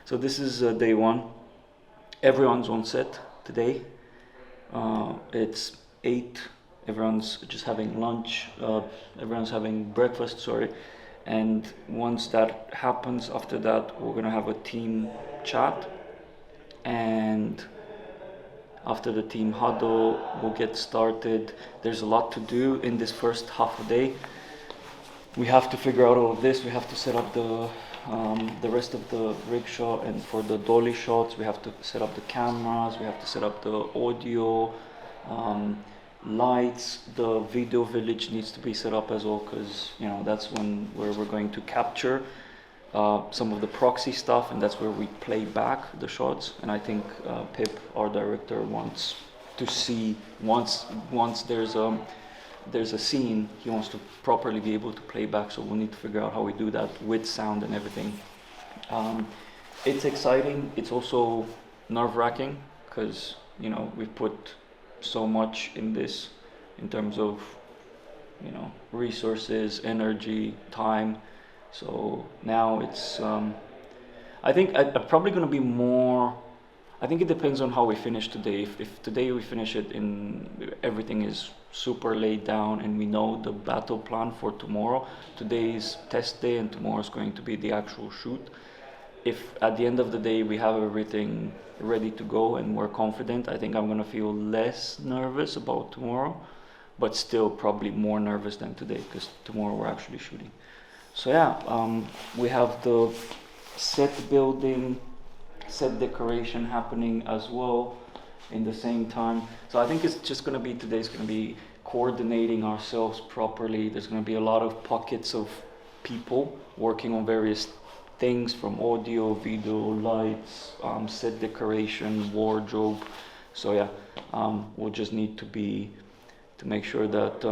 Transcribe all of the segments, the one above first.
So this is day one. Everyone's on set today. It's 8. Everyone's just having lunch. Everyone's having breakfast, sorry. And once that happens, after that, we're gonna have a team chat. And after the team huddle, we'll get started. There's a lot to do in this first half a day. We have to figure out all of this. We have to set up the rest of the rig shot, and for the dolly shots, we have to set up the cameras. We have to set up the audio, lights. The video village needs to be set up as well, because that's where we're going to capture some of the proxy stuff, and that's where we play back the shots. And I think Pip, our director, wants to see once there's a scene, he wants to properly be able to play back. So we'll need to figure out how we do that with sound and everything. It's exciting. It's also nerve-wracking because we've put so much in this in terms of resources, energy, time. So now it's, I think I'm probably going to be more, I think it depends on how we finish today. If today we finish it everything is super laid down and we know the battle plan for tomorrow. Today is test day and tomorrow is going to be the actual shoot. If at the end of the day we have everything ready to go and we're confident, I think I'm going to feel less nervous about tomorrow, but still probably more nervous than today because tomorrow we're actually shooting. So yeah, we have the set building, set decoration happening as well in the same time. So I think it's just going to be, today's going to be coordinating ourselves properly. There's going to be a lot of pockets of people working on various things, from audio, video, lights, set decoration, wardrobe. So yeah, we'll just need to make sure that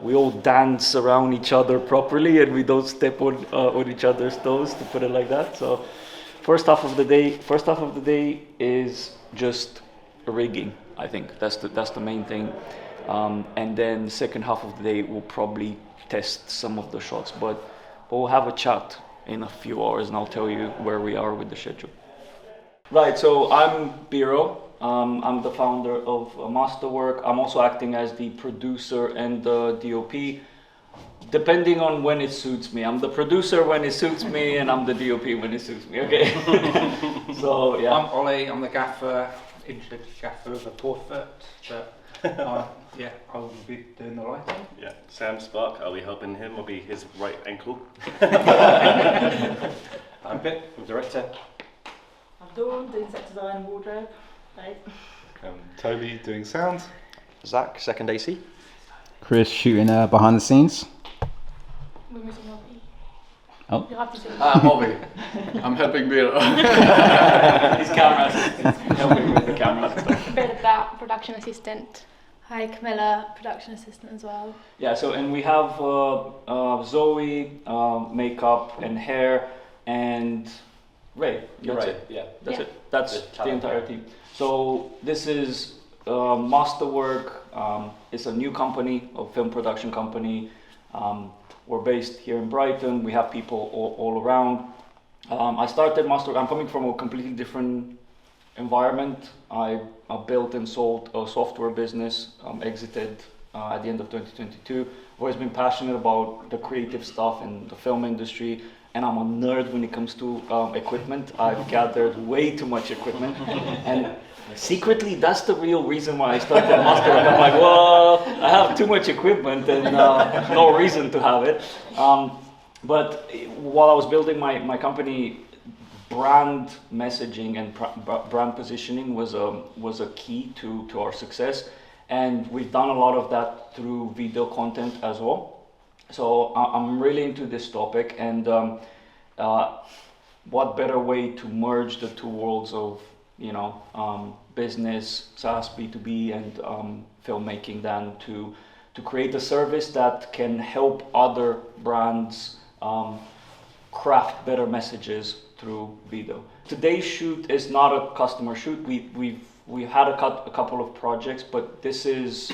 we all dance around each other properly and we don't step on each other's toes, to put it like that. So first half of the day is just rigging. I think that's the main thing. And then the second half of the day we'll probably test some of the shots, but we'll have a chat in a few hours and I'll tell you where we are with the schedule. Right, so I'm Biro. I'm the founder of Masterwork. I'm also acting as the producer and the DOP, depending on when it suits me. I'm the producer when it suits me, and I'm the DOP when it suits me. Okay. So yeah. I'm Ollie. I'm the gaffer, gaffer of the Portfoot. Yeah, I will be doing the lighting. Yeah, Sam Spark. I'll be helping him. I'll be his right ankle. I'm Pip, I'm director. I'm Dawn, doing set design and wardrobe. Right. Toby doing sound. Zach, second AC. Chris shooting behind the scenes. We're missing Robbie. Oh. You'll have to see. I'm Bobby. I'm helping Bill. His camera assistant, helping with the cameras and stuff. A bit of that, production assistant. Hi, Camilla, production assistant as well. Yeah, so and we have Zoe, makeup and hair, and Ray. That's it. Yeah. That's Yeah. it. That's The the talent, entire yeah. team. So this is Masterwork. It's a new company, a film production company. We're based here in Brighton. We have people all around. I started Masterwork. I'm coming from a completely different environment. I built and sold a software business, exited at the end of 2022. Always been passionate about the creative stuff in the film industry, and I'm a nerd when it comes to equipment. I've gathered way too much equipment, and secretly that's the real reason why I started Masterwork. I'm like, well, I have too much equipment and no reason to have it. But while I was building my company, brand messaging and brand positioning was a key to our success, and we've done a lot of that through video content as well. So I'm really into this topic, and what better way to merge the two worlds of business, SaaS, B2B, and filmmaking than to create a service that can help other brands craft better messages through video. Today's shoot is not a customer shoot. We had a couple of projects, but this is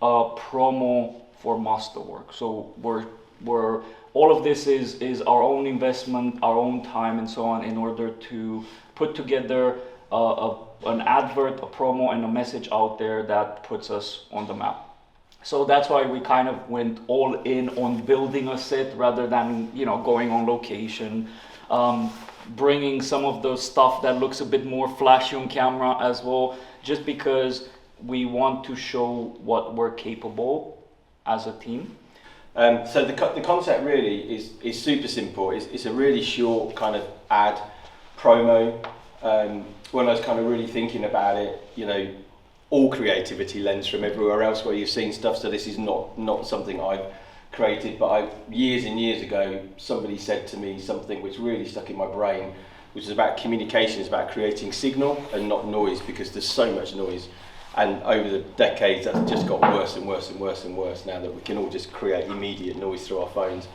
a promo for Masterwork. So we're all of this is our own investment, our own time and so on, in order to put together an advert, a promo, and a message out there that puts us on the map. So that's why we kind of went all in on building a set rather than, you know, going on location, bringing some of the stuff that looks a bit more flashy on camera as well, just because we want to show what we're capable as a team. So the concept really is super simple. It's a really short kind of ad promo. When I was kind of really thinking about it, you know, all creativity lends from everywhere else where you've seen stuff. So this is not something I've created, but years and years ago, somebody said to me something which really stuck in my brain, which is about communication. It's about creating signal and not noise, because there's so much noise. And over the decades, that's just got worse and worse and worse and worse now that we can all just create immediate noise through our phones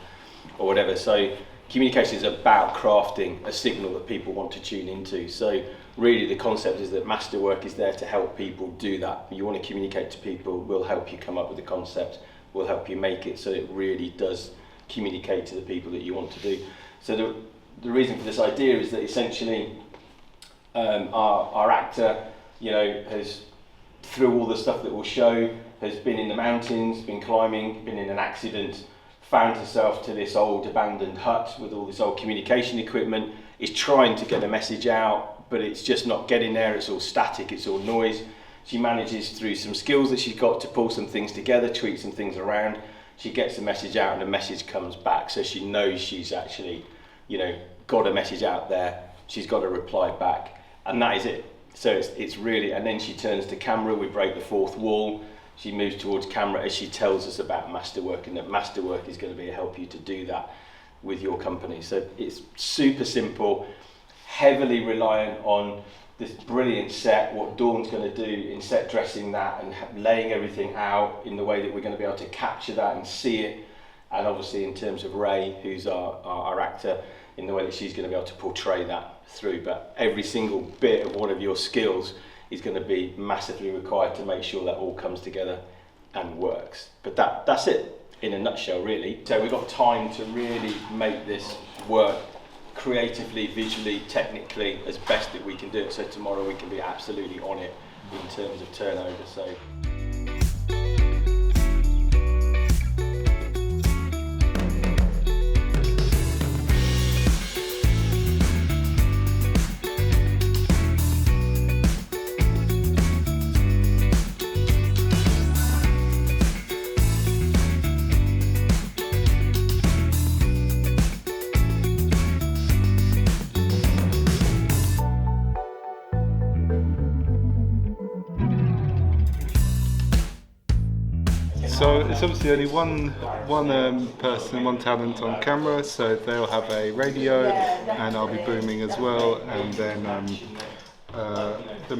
or whatever. So communication is about crafting a signal that people want to tune into. So really the concept is that Masterwork is there to help people do that. You want to communicate to people, we'll help you come up with a concept, we'll help you make it so it really does communicate to the people that you want to do. So the reason for this idea is that essentially our actor, you know, has, through all the stuff that we'll show, has been in the mountains, been climbing, been in an accident, found herself to this old abandoned hut with all this old communication equipment, is trying to get a message out, but it's just not getting there. It's all static, it's all noise. She manages, through some skills that she's got, to pull some things together, tweak some things around. She gets the message out and the message comes back, so she knows she's actually, you know, got a message out there. She's got a reply back, and that is it. So it's really, and then she turns to camera, we break the fourth wall, she moves towards camera as she tells us about Masterwork, and that Masterwork is going to be help you to do that with your company. So it's super simple, heavily reliant on this brilliant set, what Dawn's going to do in set dressing that and laying everything out in the way that we're going to be able to capture that and see it, and obviously in terms of Ray, who's our actor, in the way that she's going to be able to portray that through. But every single bit of one of your skills is going to be massively required to make sure that all comes together and works. But that's it in a nutshell, really. So we've got time to really make this work creatively, visually, technically, as best that we can do it. So tomorrow we can be absolutely on it in terms of turnover. So. So it's obviously only one person, one talent on camera, so they'll have a radio and I'll be booming as well, and then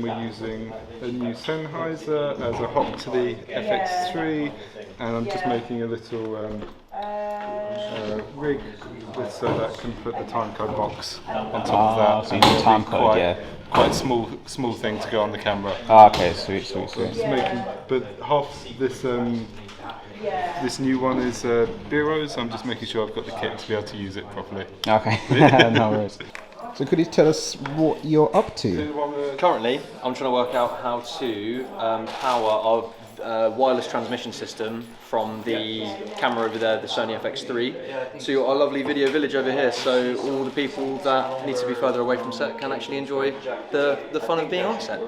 we're using a new Sennheiser as a hop to the FX3, and I'm just making a little rig so that I can put the timecode box on top of that. So you need time code, yeah. Quite small thing to go on the camera. Okay, sweet. Just making, but half this new one is Bureaus. I'm just making sure I've got the kit to be able to use it properly. Okay, no worries. So could you tell us what you're up to? Currently, I'm trying to work out how to power our wireless transmission system from the camera over there, the Sony FX3, to our lovely video village over here, so all the people that need to be further away from set can actually enjoy the fun of being on set.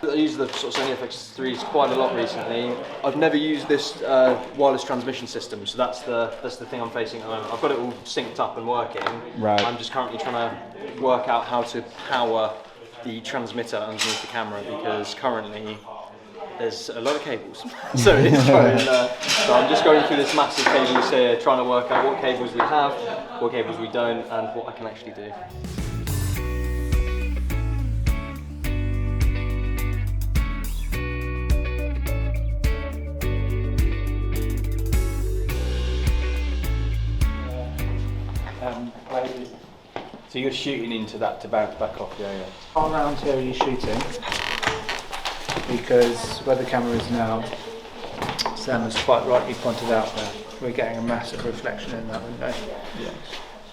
I use the sort of Sony FX3s quite a lot recently. I've never used this wireless transmission system, so that's the thing I'm facing at the moment. I've got it all synced up and working. Right. I'm just currently trying to work out how to power the transmitter underneath the camera, because currently there's a lot of cables. So I'm just going through this massive cables here, trying to work out what cables we have, what cables we don't, and what I can actually do. So you're shooting into that to bounce back off, yeah. How around here are you shooting? Because where the camera is now, Sam has quite rightly pointed out there, we're getting a massive reflection in that window, Yeah.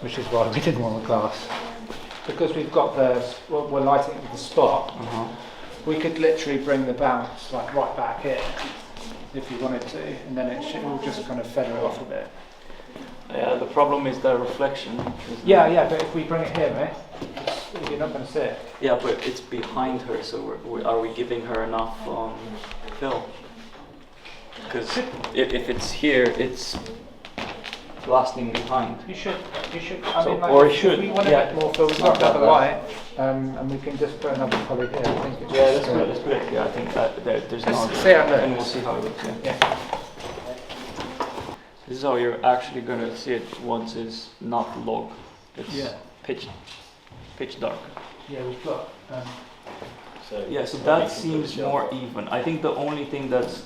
which is why we didn't want the glass. Because we've got we're lighting it with the spot, we could literally bring the bounce like right back in if you wanted to, and then it will just kind of feather it off a bit. Yeah, the problem is the reflection. Yeah, but if we bring it here, mate, you're not going to see it. Yeah, but it's behind her, so are we giving her enough fill? Because if it's here, it's blasting behind. You should. So- or it should, If we want to yeah. get more fill, we've got another light, and we can just put another poly here. I think it's Yeah, just, let's put it. Yeah, I think that there's Let's not. see how it looks. And we'll see how it looks. Yeah. Yeah. This is how you're actually gonna see it once it's not log. It's pitch dark. Yeah, we've got. Yeah, so that seems more even. I think the only thing that's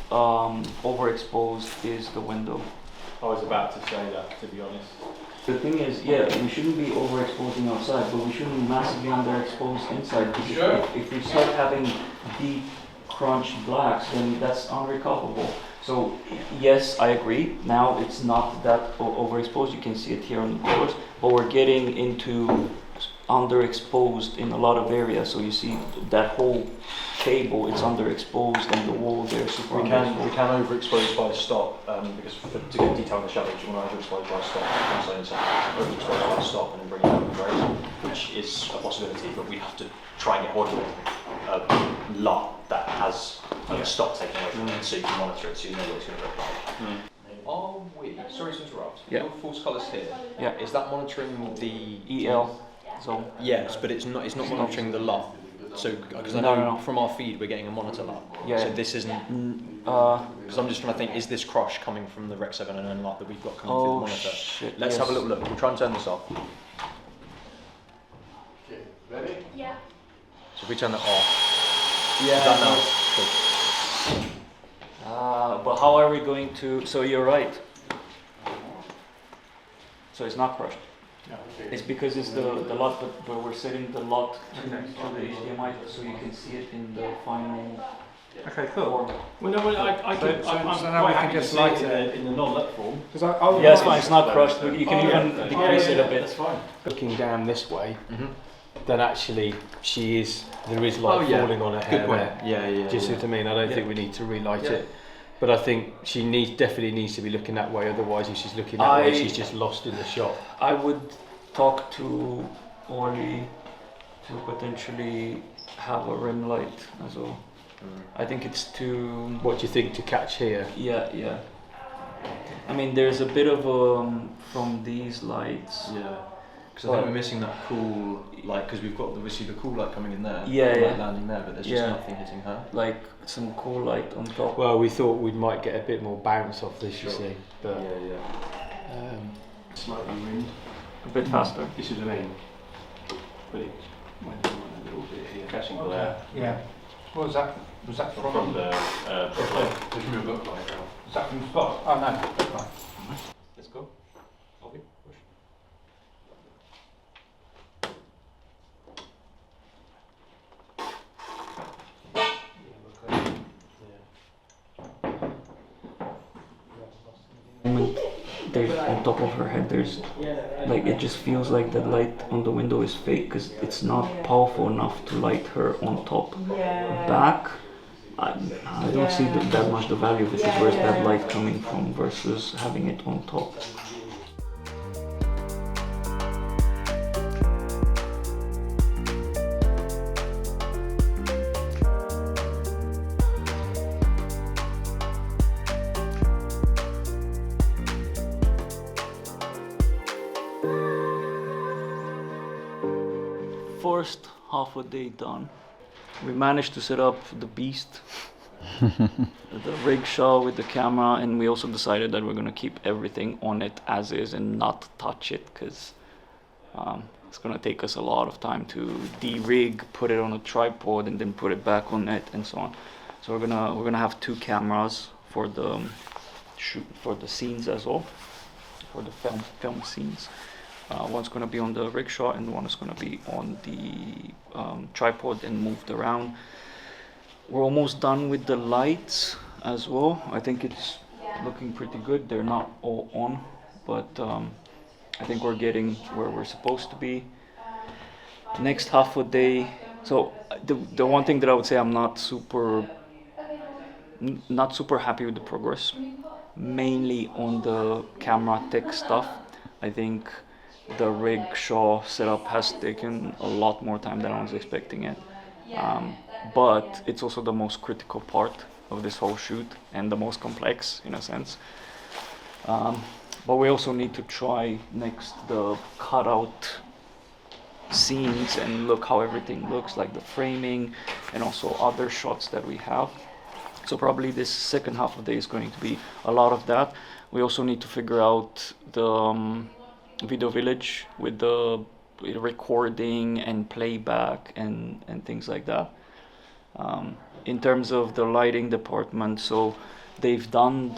overexposed is the window. I was about to say that, to be honest. The thing is, yeah, we shouldn't be overexposing outside, but we shouldn't massively underexpose inside. Because if we start having deep crunched blacks, then that's unrecoverable. So yes, I agree. Now it's not that overexposed. You can see it here on the doors, but we're getting into underexposed in a lot of areas. So you see that whole cable, it's underexposed, and the wall there super We underexposed. can overexpose by stop because to get detail in the shadows, you want to overexpose by stop. I'm saying something. Overexpose by stop and then bring it down with raise, which is a possibility, but we have to try and get hold of a lot that has a stop taken away from it, so you can monitor it, so you know what it's going to look like. Are we? Sorry to interrupt. Yeah. Your false colours here. Yeah. Is that monitoring the EL zone. Yes, but it's not. It's not monitoring the lot. So, because I No, know no. from our feed we're getting a monitor lot. Yeah. So this isn't. Because I'm just trying to think: is this crush coming from the Rec 709 lot that we've got coming through the monitor? Shit. Let's yes. have a little look. We'll try and turn this off. Okay, ready? Yeah. So if we turn that off. Yeah. Is that now? Cool. But how are we going to? So you're right. So it's not crushed. It's because it's the lot, but we're setting the lot to the HDMI so you can see it in the final Okay, cool. form. Well, no, I So- so now we can just light it. in the non-lit form. Because I Yeah, it's fine. It's not crushed, but you can even decrease it a bit. That's fine. Looking down this way, Mhm. then actually there is light falling on her hair. Good point. there. Yeah, yeah. Do you see yeah. what I mean? I don't Yeah. think we need to relight Yeah. it. But I think she definitely needs to be looking that way. Otherwise, if she's looking that way, she's just lost in the shot. I would talk to Orly to potentially have a rim light as well. I think it's too. What do you think to catch here? Yeah. I mean, there's a bit of from these lights. Yeah. Because I think we're missing that cool light, because we've got obviously the cool light coming in there, Yeah, the yeah. light landing there, but there's just Yeah. nothing hitting her. Like some cool light on top. Well, we thought we might get a bit more bounce off this, you see. But Yeah. Slightly wind. A bit faster. This is the main. But it went on a little bit here. Catching glare Yeah. What was that? Was that from? from the There's real look like now. Was that from the spot? Oh no. That's fine. Let's go. Okay, push. Moment there's on top of her head, there's like it just feels like the light on the window is fake because it's not powerful enough to light her on top. Back, I don't see that much the value of it. Is where's that light coming from versus having it on top. First half a day done. We managed to set up the beast, the rickshaw with the camera, and we also decided that we're gonna keep everything on it as is and not touch it because it's gonna take us a lot of time to de-rig, put it on a tripod, and then put it back on it and so on. So we're gonna have two cameras for the shoot for the scenes as well, for the film scenes. One's going to be on the rickshaw and one is going to be on the tripod and moved around. We're almost done with the lights as well. I think it's looking pretty good. They're not all on, but I think we're getting where we're supposed to be. Next half a day. So the one thing that I would say I'm not super happy with the progress, mainly on the camera tech stuff. I think the rig shaw setup has taken a lot more time than I was expecting it. But it's also the most critical part of this whole shoot and the most complex in a sense. But we also need to try next the cutout scenes and look how everything looks, like the framing and also other shots that we have. So probably this second half of the day is going to be a lot of that. We also need to figure out the video village with the recording and playback and things like that. In terms of the lighting department, so they've done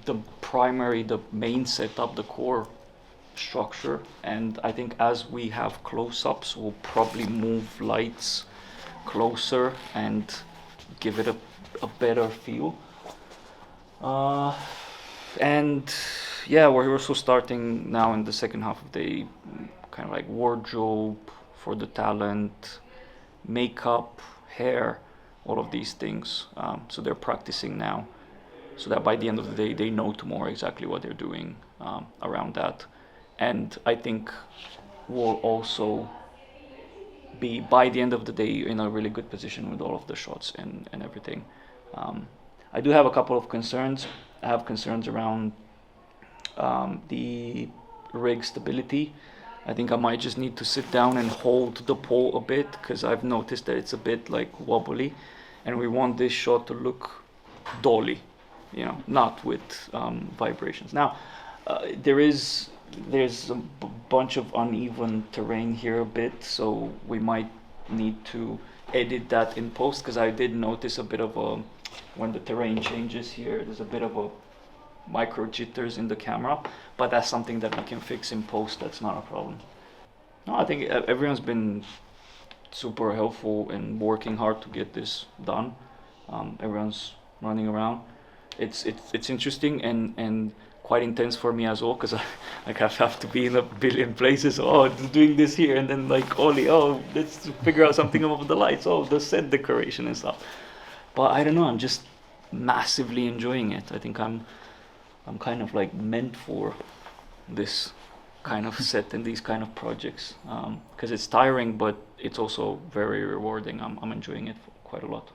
the main setup, the core structure, and I think as we have close-ups, we'll probably move lights closer and give it a better feel. And yeah, we're also starting now in the second half of the kind of like wardrobe for the talent, makeup, hair, all of these things. So they're practicing now, so that by the end of the day they know tomorrow exactly what they're doing around that. And I think we'll also be, by the end of the day, in a really good position with all of the shots and everything. I do have a couple of concerns. I have concerns around the rig stability. I think I might just need to sit down and hold the pole a bit, because I've noticed that it's a bit like wobbly, and we want this shot to look dolly, you know, not with vibrations. Now, there's a bunch of uneven terrain here a bit, so we might need to edit that in post, because I did notice a bit of a, when the terrain changes here, there's a bit of a micro jitters in the camera, but that's something that we can fix in post. That's not a problem. No, I think everyone's been super helpful and working hard to get this done. Everyone's running around. It's interesting and quite intense for me as well, because I have to be in a billion places. Oh, doing this here, and then like Ollie, oh, let's figure out something about the lights. Oh, the set decoration and stuff. But I don't know, I'm just massively enjoying it. I think I'm kind of like meant for this kind of set and these kind of projects, because it's tiring, but it's also very rewarding. I'm enjoying it quite a lot.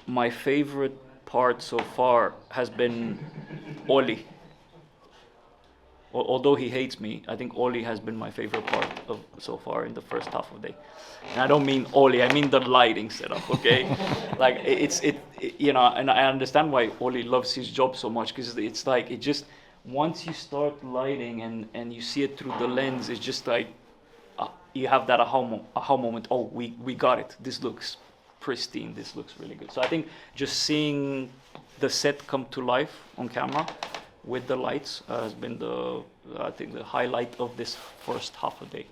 My favorite part so far has been Ollie. Although he hates me, I think Ollie has been my favorite part of so far in the first half of the day. And I don't mean Ollie, I mean the lighting setup, okay? Like it's you know, and I understand why Ollie loves his job so much, because it's like, it just, once you start lighting and you see it through the lens, it's just like, you have that aha moment. Oh, we got it. This looks pristine. This looks really good. So I think just seeing the set come to life on camera with the lights has been I think the highlight of this first half a day.